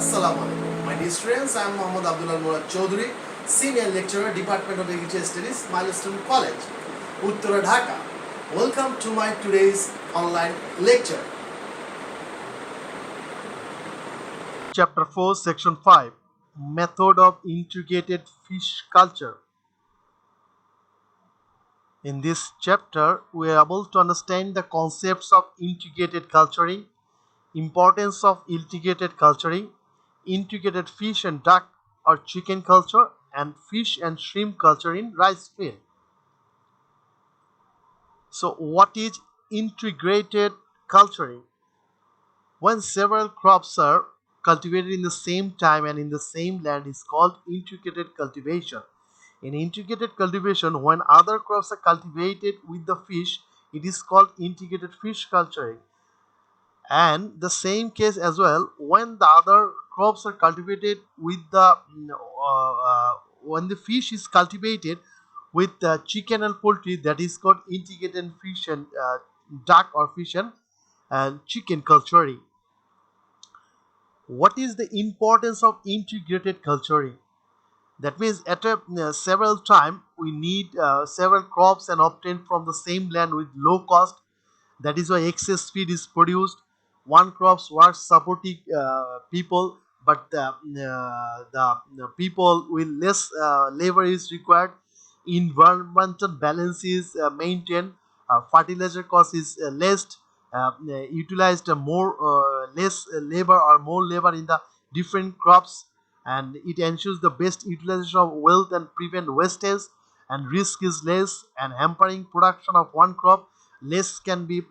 Assalamu alaikum. My dear students, I am Murad Chaudhary, Senior Lecturer, Department of Agricultural Studies, Milestone College, Uttara Dhaka. Welcome to my today's online lecture. Chapter 4, Section 5, Method of Integrated Fish Culture. In this chapter, we are able to understand the concepts of integrated culturing, importance of integrated culturing, integrated fish and duck or chicken culture, and fish and shrimp culture in rice field. So what is integrated culturing? When several crops are cultivated in the same time and in the same land is called integrated cultivation. In integrated cultivation, when other crops are cultivated with the fish, it is called integrated fish culturing. And the same case as well when the other crops are cultivated with the when the fish is cultivated with chicken and poultry, that is called integrated fish and duck or fish and chicken culturing. What is the importance of integrated culturing? That means at a several time we need several crops and obtained from the same land with low cost. That is why excess feed is produced. One crops works supporting people, but the people with less labor is required. Environmental balance is maintained. Fertilizer cost is less. Utilized more less labor or more labor in the different crops, and it ensures the best utilization of wealth and prevent wastage, and risk is less and hampering production of one crop less can be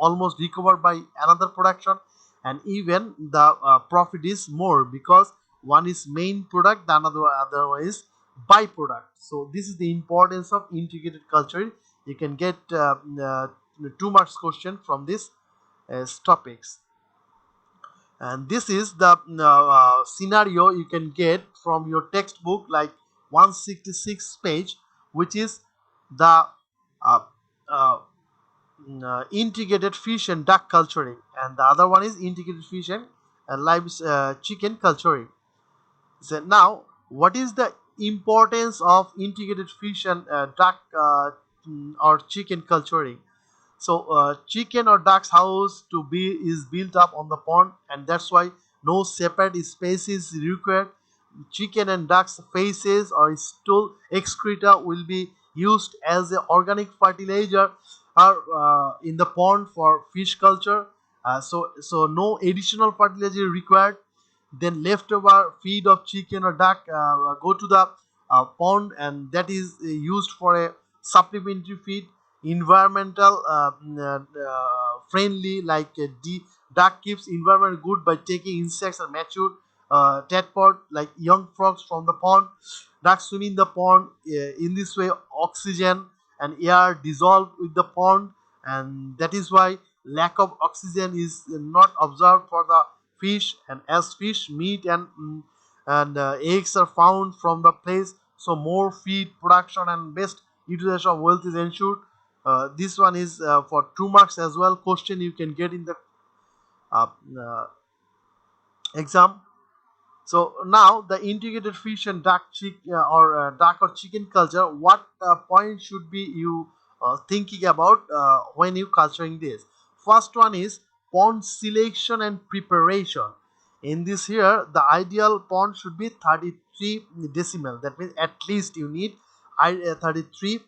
almost recovered by another production, and even the profit is more because one is main product, the other one is byproduct. So this is the importance of integrated culture. You can get 2 marks question from this topics, and this is the scenario you can get from your textbook like 166 page, which is the uh, uh, integrated fish and duck culturing, and the other one is integrated fish and live chicken culturing. So now what is the importance of integrated fish and duck or chicken culturing? So chicken or duck's house to be is built up on the pond, and that's why no separate space is required. Chicken and duck's faces or stool excreta will be used as a organic fertilizer or in the pond for fish culture. So no additional fertilizer required. Then leftover feed of chicken or duck go to the pond, and that is used for a supplementary feed. Environmental friendly, like duck keeps environment good by taking insects and mature tadpole like young frogs from the pond. Ducks swim in the pond. In this way oxygen and air dissolve with the pond, and that is why lack of oxygen is not observed for the fish, and as fish meat and eggs are found from the place, so more feed production and best utilization of wealth is ensured. This one is for 2 marks as well. Question you can get in the uh, uh, exam. So now the integrated fish and duck or chicken culture. What point should be you thinking about when you culturing this? First one is pond selection and preparation. In this here, the ideal pond should be 33 decimal. That means at least you need 33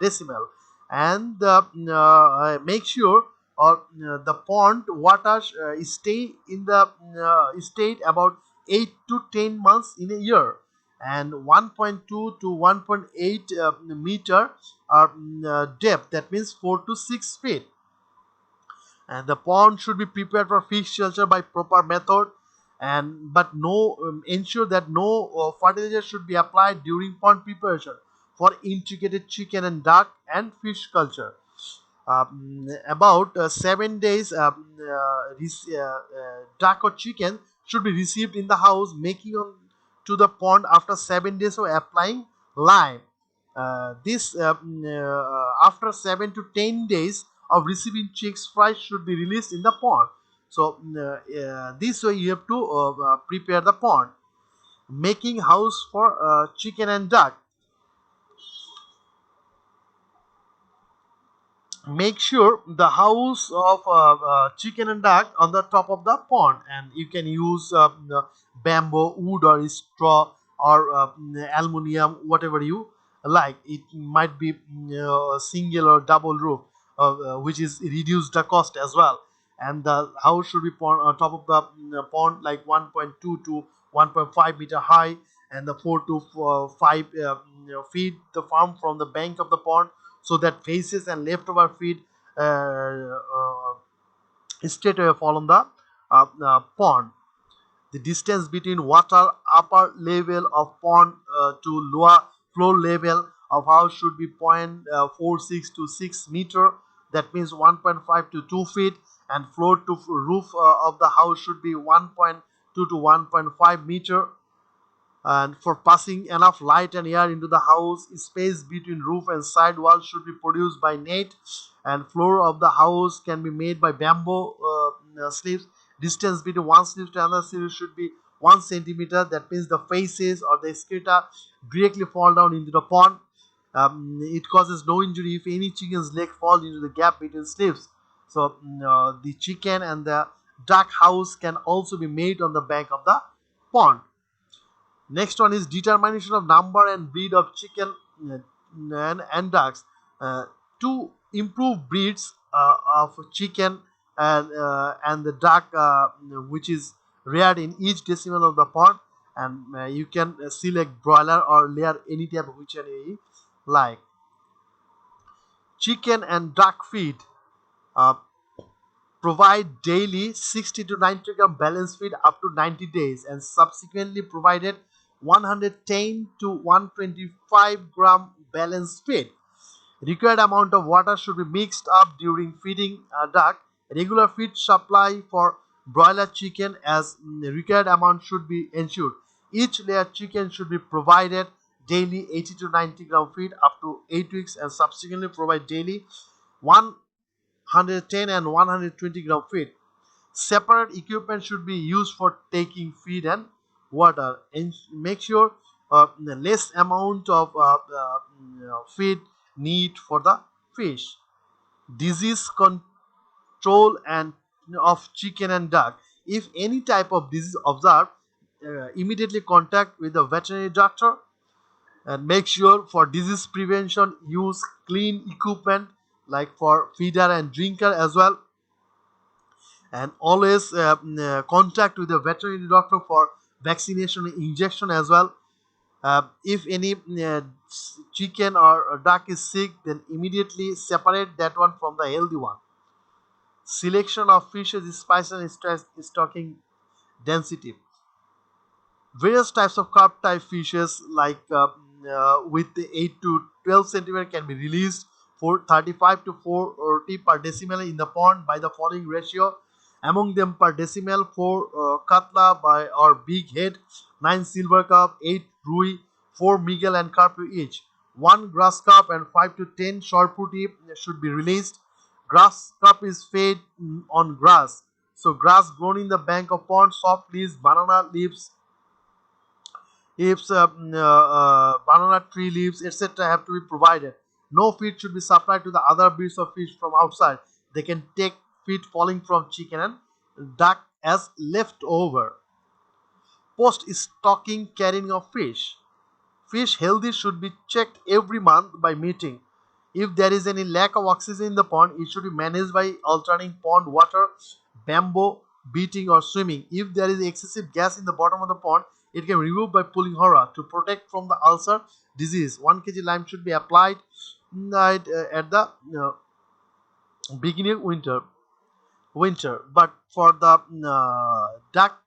decimal, and make sure or the pond water stay in the state about 8 to 10 months in a year, and 1.2 to 1.8 meter depth, that means 4 to 6 feet, and the pond should be prepared for fish culture by proper method, and but no ensure that no fertilizer should be applied during pond preparation for integrated chicken and duck and fish culture. About 7 days duck or chicken should be received in the house, making on to the pond after 7 days of applying lime. This after 7 to 10 days of receiving chicks, fry should be released in the pond. So this way you have to prepare the pond. Making house for chicken and duck. Make sure the house of chicken and duck on the top of the pond, and you can use bamboo, wood, or straw, or aluminium, whatever you like. It might be single or double roof, which is reduce the cost as well. And the house should be pond, on top of the pond, like 1.2 to 1.5 meter high, and the 4 to 5 feet the farm from the bank of the pond, so that faces and leftover feed straight away fall on the pond. The distance between water upper level of pond to lower floor level of house should be 0.46 to 6 meter. That means 1.5 to 2 feet, and floor to roof of the house should be 1.2 to 1.5 meter. And for passing enough light and air into the house, space between roof and side wall should be produced by net, and floor of the house can be made by bamboo sleeves. Distance between one sleeve to another sleeve should be 1 centimeter. That means the faces or the excreta directly fall down into the pond. It causes no injury if any chicken's leg fall into the gap between sleeves. So the chicken and the duck house can also be made on the bank of the pond. Next one is determination of number and breed of chicken and ducks. To improve breeds of chicken and the duck, which is reared in each decimal of the pond, and you can select broiler or layer any type of which you like. Chicken and duck feed. Uh, Provide daily 60 to 90 gram balance feed up to 90 days, and subsequently provided 110 to 125 gram balance feed. Required amount of water should be mixed up during feeding duck. Regular feed supply for broiler chicken as required amount should be ensured. Each layer chicken should be provided daily 80 to 90 gram feed up to 8 weeks, and subsequently provide daily 110 and 120 gram feed. Separate equipment should be used for taking feed and water, and make sure less amount of feed need for the fish. Disease control and of chicken and duck. If any type of disease observed, immediately contact with the veterinary doctor, and make sure for disease prevention use clean equipment like for feeder and drinker as well, and always contact with the veterinary doctor for vaccination and injection as well. If any chicken or duck is sick, then immediately separate that one from the healthy one. Selection of fishes, spice and stocking density. Various types of carp type fishes like with the 8 to 12 centimeter can be released for 35 to 40 per decimal in the pond by the following ratio. Among them per decimal 4 katla by or big head, 9 silver carp, 8 rui, 4 miguel and carp each. 1 grass carp and 5 to 10 shortputi should be released. Grass carp is fed on grass. So grass grown in the bank of pond, soft leaves, banana leaves, if banana tree leaves, etc., have to be provided. No feed should be supplied to the other breeds of fish from outside. They can take feed falling from chicken and duck as leftover. Post stocking carrying of fish. Fish healthy should be checked every month by mating. If there is any lack of oxygen in the pond, it should be managed by alternating pond water, bamboo, beating or swimming. If there is excessive gas in the bottom of the pond, it can be removed by pulling hora. To protect from the ulcer disease, 1 kg lime should be applied at the beginning of winter. But for the duck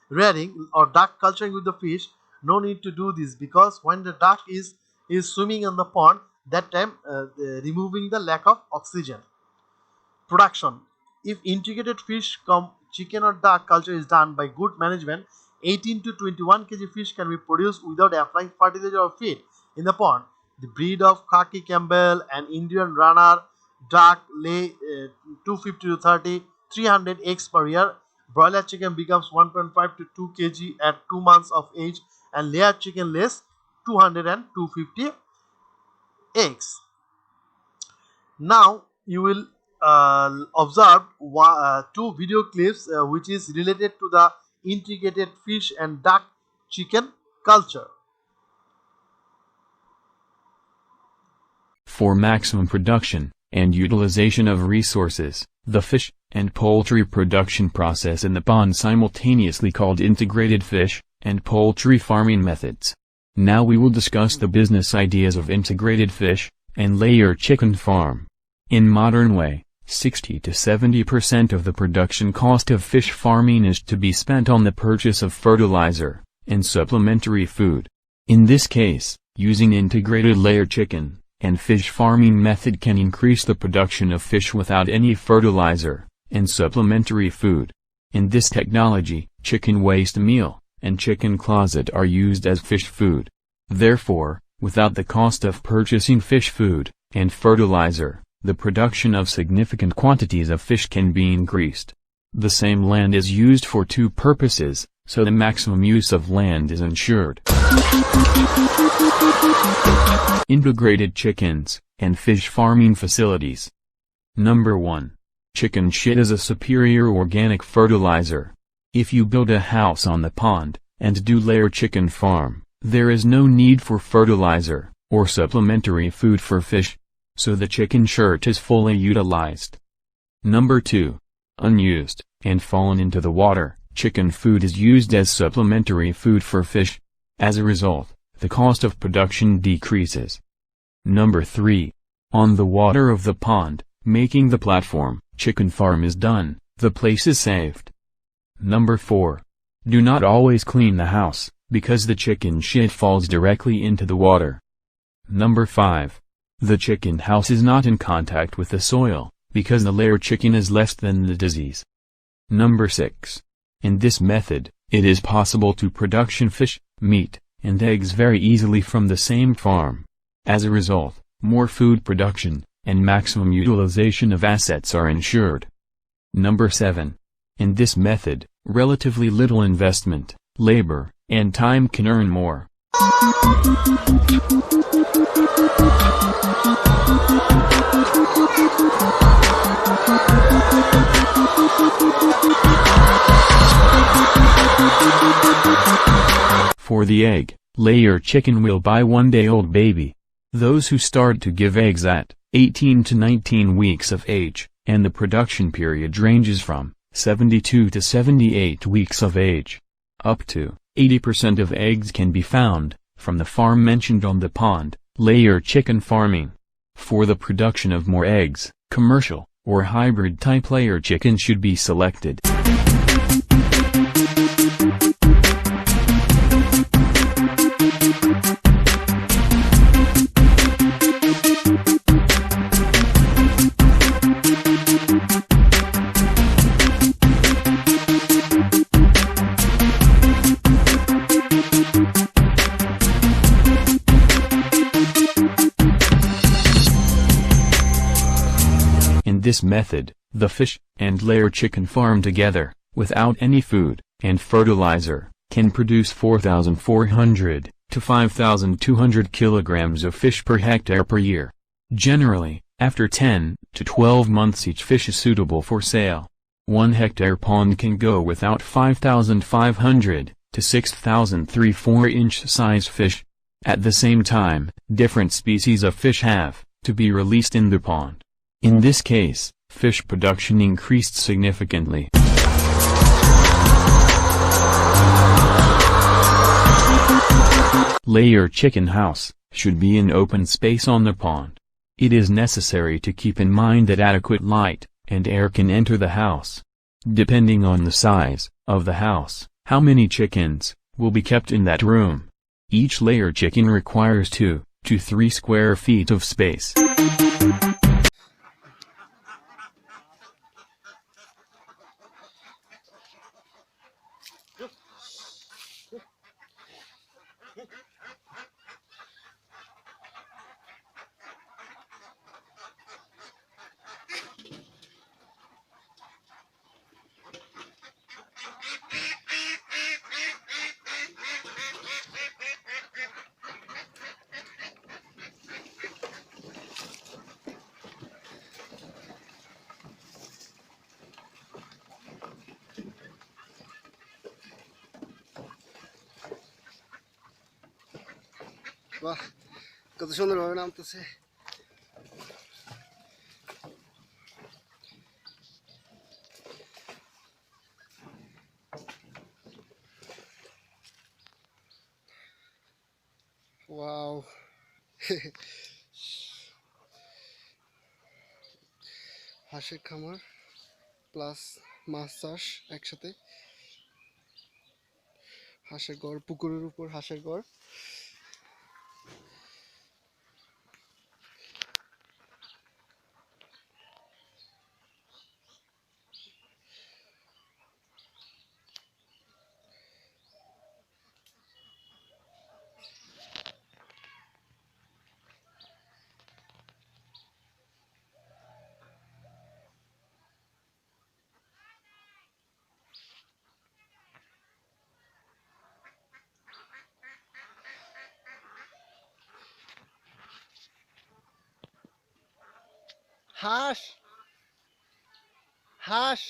rearing or duck culturing with the fish, no need to do this, because when the duck is swimming in the pond, that time removing the lack of oxygen. Production. If integrated fish chicken or duck culture is done by good management, 18 to 21 kg fish can be produced without applying fertilizer or feed in the pond. The breed of Khaki Campbell and Indian Runner, duck lay 250 to 30, 300 eggs per year. Broiler chicken becomes 1.5 to 2 kg at 2 months of age, and layer chicken lays 200 and 250 eggs. Now you will observe two video clips which is related to the integrated fish and duck chicken culture. For maximum production and utilization of resources, the fish and poultry production process in the pond simultaneously called integrated fish and poultry farming methods. Now we will discuss the business ideas of integrated fish and layer chicken farm. In modern way, 60 to 70% of the production cost of fish farming is to be spent on the purchase of fertilizer and supplementary food. In this case, using integrated layer chicken and fish farming method can increase the production of fish without any fertilizer and supplementary food. In this technology, chicken waste meal and chicken closet are used as fish food. Therefore, without the cost of purchasing fish food and fertilizer, the production of significant quantities of fish can be increased. The same land is used for two purposes, so the maximum use of land is ensured. Integrated chickens and fish farming facilities. Number 1. Chicken shit is a superior organic fertilizer. If you build a house on the pond and do layer chicken farm, there is no need for fertilizer or supplementary food for fish, so the chicken shirt is fully utilized. Number 2. Unused and fallen into the water, chicken food is used as supplementary food for fish. As a result, the cost of production decreases. Number 3. On the water of the pond, making the platform, chicken farm is done, the place is saved. Number 4. Do not always clean the house, because the chicken shit falls directly into the water. Number 5. The chicken house is not in contact with the soil, because the layer chicken is less than the disease. Number 6. In this method, it is possible to production fish, meat, and eggs very easily from the same farm. As a result, more food production and maximum utilization of assets are ensured. Number 7. In this method, relatively little investment, labor, and time can earn more. For the egg, layer chicken will buy 1-day-old baby. Those who start to give eggs at 18 to 19 weeks of age, and the production period ranges from 72 to 78 weeks of age. Up to 80% of eggs can be found from the farm mentioned on the pond, layer chicken farming. For the production of more eggs, commercial or hybrid type layer chicken should be selected. In this method, the fish and layer chicken farm together, without any food and fertilizer, can produce 4,400 to 5,200 kilograms of fish per hectare per year. Generally, after 10 to 12 months each fish is suitable for sale. 1 hectare pond can go without 5,500 to 6,003 4-inch size fish. At the same time, different species of fish have to be released in the pond. In this case, fish production increased significantly. Layer chicken house should be in open space on the pond. It is necessary to keep in mind that adequate light and air can enter the house. Depending on the size of the house, how many chickens will be kept in that room. Each layer chicken requires 2 to 3 square feet of space. বাহ, কত সুন্দরভাবে নামতেছে। Wow. হাঁসের খামার plus মাছ চাষ একসাথে। হাঁসের ঘর, পুকুরের উপর হাঁসের ঘর। হাঁস, হাঁস।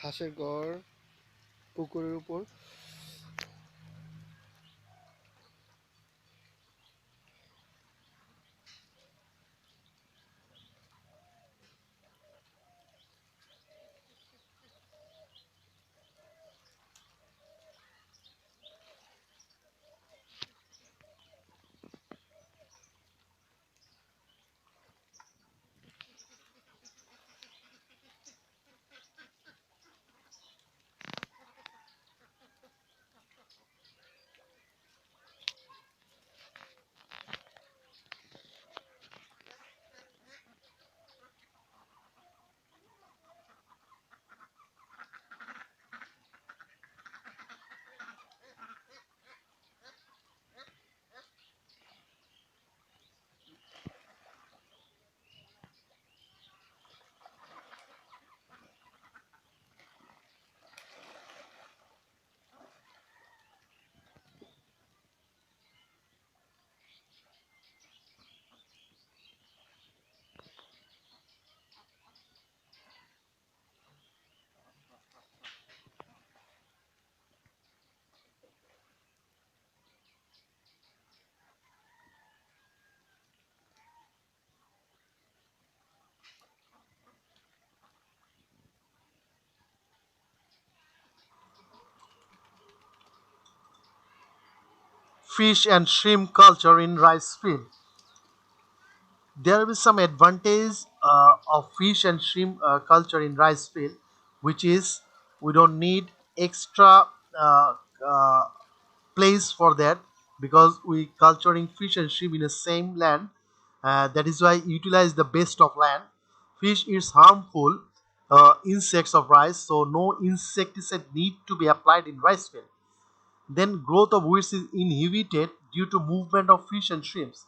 হাঁসের ঘর পুকুরের উপর। Fish and shrimp culture in rice field. There will be some advantage of fish and shrimp culture in rice field, which is we don't need extra uh, uh, place for that because we culturing fish and shrimp in the same land. That is why utilize the best of land. Fish is harmful insects of rice, so no insecticide need to be applied in rice field. Then growth of weeds is inhibited due to movement of fish and shrimps.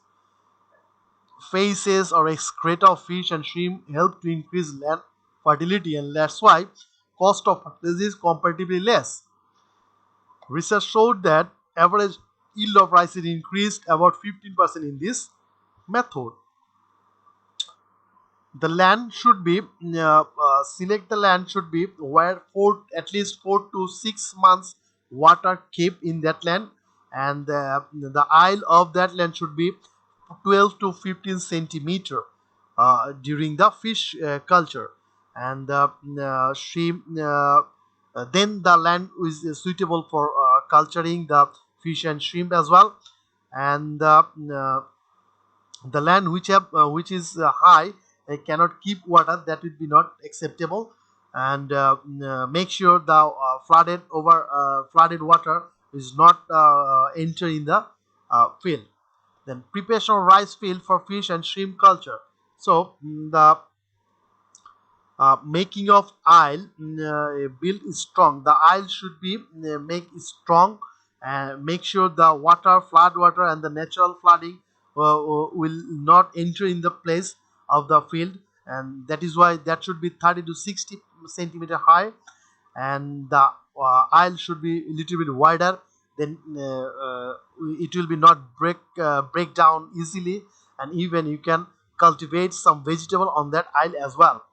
Faces or excreta of fish and shrimp help to increase land fertility, and that's why cost of fertilizer is comparatively less. Research showed that average yield of rice is increased about 15% in this method. The land should be select the land should be where at least 4 to 6 months water kept in that land, and the aisle of that land should be 12 to 15 centimeter during the fish culture, and the shrimp then the land is suitable for culturing the fish and shrimp as well. And the land which is high cannot keep water, that would be not acceptable. And make sure the flooded water is not enter in the field. Then preparation of rice field for fish and shrimp culture. So the making of aisle build is strong. The aisle should be make strong, and make sure the water, flood water, and the natural flooding will not enter in the place of the field, and that is why that should be 30 to 60 centimeter high. and the aisle should be a little bit wider. Then it will be not break down easily, and even you can cultivate some vegetable on that aisle as well.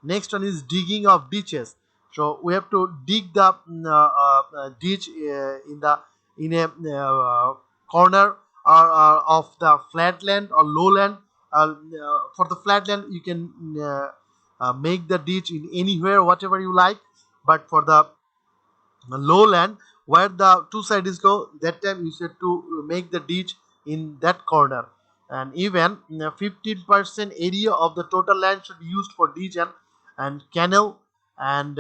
Next one is digging of ditches. So we have to dig the ditch in a corner of the flatland or lowland. For the flatland, you can make the ditch in anywhere, whatever you like. But for the lowland, where the two sides go, that time you said to make the ditch in that corner. And even 15% area of the total land should be used for ditch and canal. And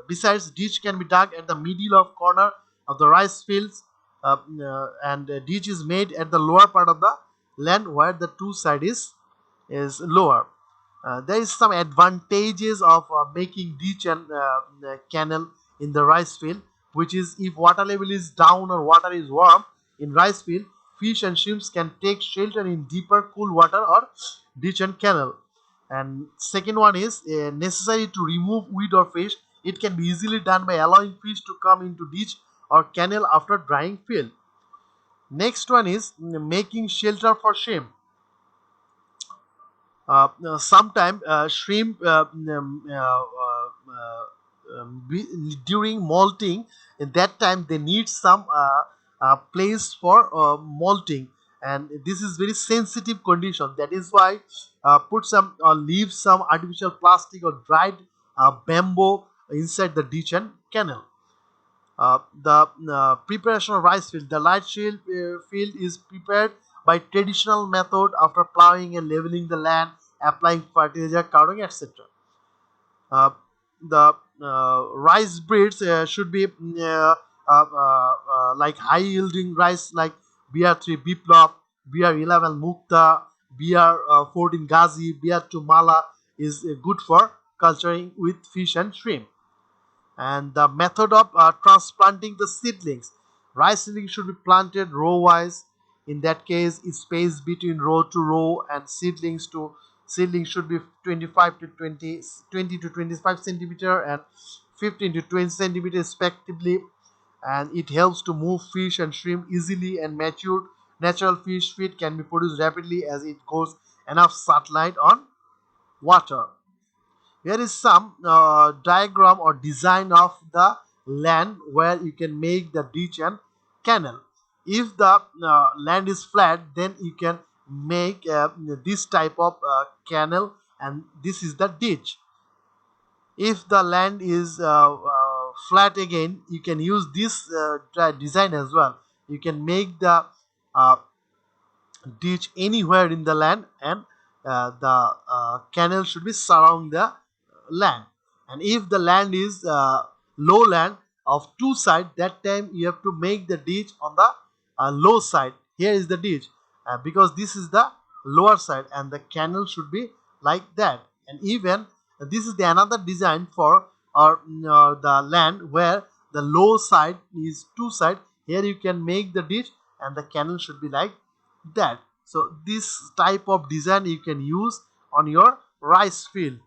besides, ditch can be dug at the middle of corner of the rice fields, and ditch is made at the lower part of the land where the two side is lower. There is some advantages of making ditch and canal in the rice field, which is if water level is down or water is warm in rice field, fish and shrimps can take shelter in deeper cool water or ditch and canal. And second one is necessary to remove weed or fish. It can be easily done by allowing fish to come into ditch or canal after drying field. Next one is making shelter for shrimp. Sometimes shrimp during molting, at that time they need some place for molting, and this is very sensitive condition. That is why put some leave some artificial plastic or dried bamboo inside the ditch and canal. The preparation of rice field. The light shield field is prepared by traditional method after plowing and leveling the land, applying fertilizer, covering, etc. Uh, the rice breeds should be like high yielding rice like BR3 Biplop, BR11 Mukta, BR14 Ghazi, BR2 Mala is good for culturing with fish and shrimp. And the method of transplanting the seedlings. Rice seedlings should be planted row wise. In that case, space between row to row and seedlings should be 25 to 20 to 25 centimeter and 15 to 20 centimeter respectively. And it helps to move fish and shrimp easily, and matured natural fish feed can be produced rapidly as it goes enough sunlight on water. Here is some diagram or design of the land where you can make the ditch and canal. If the land is flat, then you can make this type of canal, and this is the ditch. If the land is flat again, you can use this design as well. You can make the uh, ditch anywhere in the land, and the canal should be surround the land. And if the land is lowland of two side, that time you have to make the ditch on the low side. Here is the ditch because this is the lower side, and the canal should be like that. And even this is the another design for the land where the low side is two side. Here you can make the ditch, and the canal should be like that. So this type of design you can use on your rice field.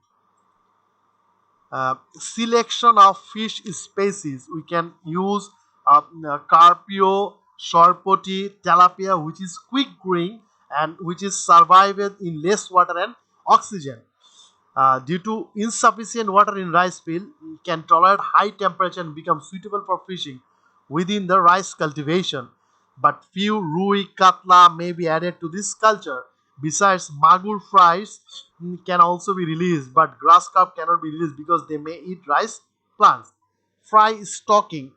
Selection of fish species, we can use carpio, sorpoti, tilapia, which is quick growing and which is survived in less water and oxygen. Due to insufficient water in rice field, can tolerate high temperature and become suitable for fishing within the rice cultivation. But few rui katla may be added to this culture. Besides, magur fries can also be released, but grass carp cannot be released because they may eat rice plants. Fry stocking.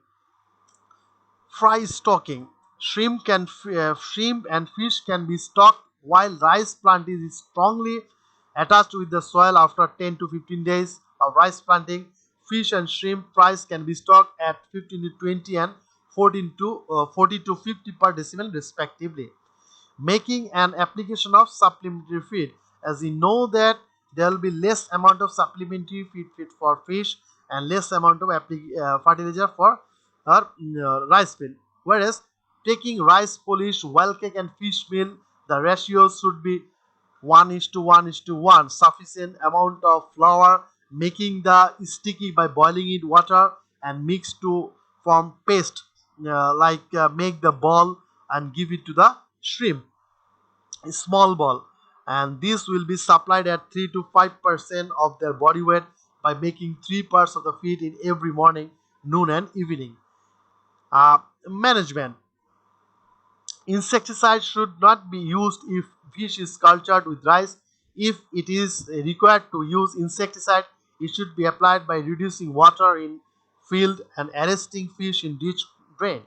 Fry stocking. Shrimp and fish can be stocked while rice plant is strongly attached with the soil after 10 to 15 days of rice planting. Fish and shrimp fries can be stocked at 15 to 20 and 40 to 50 per decimal respectively. Making an application of supplementary feed, as we know that there will be less amount of supplementary feed for fish and less amount of fertilizer for our rice field. Whereas taking rice polish, well cake and fish meal, the ratio should be 1:1:1. Sufficient amount of flour making the sticky by boiling it water and mix to form paste, make the ball and give it to the shrimp, a small ball, and this will be supplied at 3 to 5% of their body weight by making 3 parts of the feed in every morning, noon and evening. Management: insecticide should not be used if fish is cultured with rice. If it is required to use insecticide, it should be applied by reducing water in field and arresting fish in ditch drain.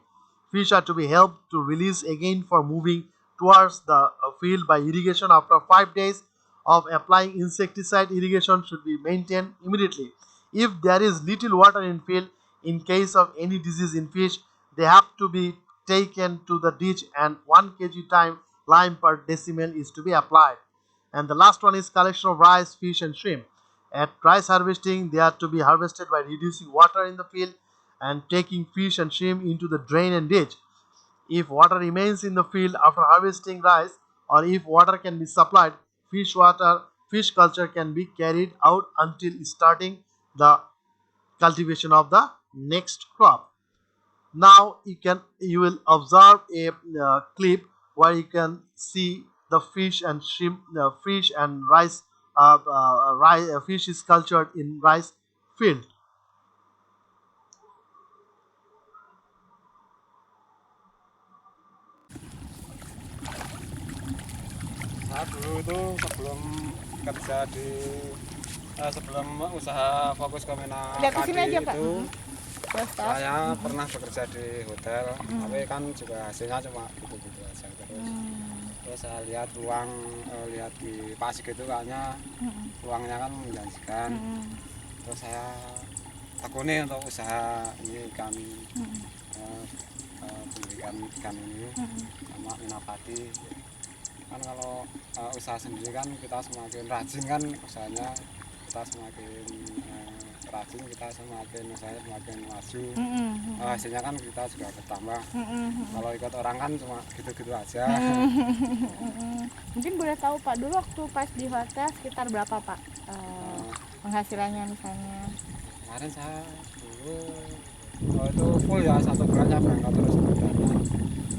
Fish are to be helped to release again for moving towards the field by irrigation after 5 days of applying insecticide. Irrigation should be maintained immediately. If there is little water in field, in case of any disease in fish, they have to be taken to the ditch and 1 kg time lime per decimal is to be applied. And the last one is collection of rice, fish and shrimp. At rice harvesting, they are to be harvested by reducing water in the field and taking fish and shrimp into the drain and ditch. If water remains in the field after harvesting rice, or if water can be supplied, fish culture can be carried out until starting the cultivation of the next crop. Now you will observe a clip where you can see the fish and shrimp, fish and rice, fish is cultured in rice field. Saya dulu itu kerja di sebelum usaha fokus ke Mina Lihat ke sini Padi aja, Pak. itu Terus. saya pernah bekerja di hotel, tapi kan juga hasilnya cuma gitu-gitu aja terus saya lihat peluang, lihat di Pasig itu kayaknya peluangnya kan menjanjikan, terus saya tekuni untuk usaha ini ikan, pendidikan ikan ini sama Mina Padi. Kan kalau usaha sendiri kan kita semakin rajin kan usahanya, kita semakin rajin, kita semakin usahanya semakin maju, hasilnya kan kita juga bertambah. Kalau ikut orang kan cuma gitu-gitu aja. Mungkin boleh tahu Pak, dulu waktu pas di hotel sekitar berapa Pak penghasilannya misalnya? Kemarin saya dulu itu full ya, 1 bulannya berangkat terus bedanya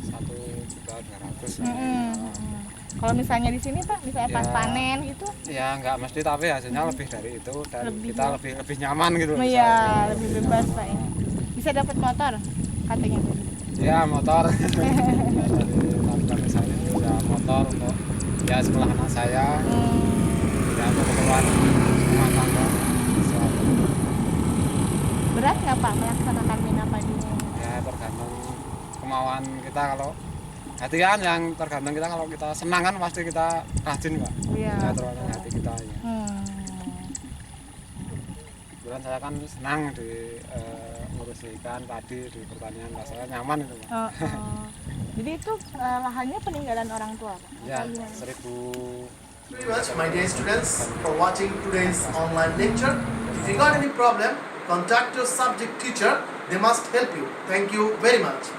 1.200.000. Kalau misalnya di sini Pak, misalnya pas panen gitu? Ya nggak mesti, tapi hasilnya lebih dari itu dan Lebih kita lebih nyaman gitu. Iya, lebih bebas Pak ya. Bisa dapat motor katanya tadi. Ya motor. Dari saya ya motor untuk ya sekolah anak saya, ya untuk keperluan rumah tangga. Berat nggak Pak melaksanakan Mina Padi? Ya tergantung kemauan kita, kalau hati kan yang tergantung kita, kalau kita senang kan pasti kita rajin Pak. Iya. Ya tergantung hati kita ya. Kebetulan saya kan senang di ngurus ikan padi di pertanian, rasanya nyaman itu Pak. Jadi itu lahannya peninggalan orang tua Pak? Ya, Atau gimana? 1000. Very much, my dear students, for watching today's online lecture. If you got any problem, contact your subject teacher. They must help you. Thank you very much.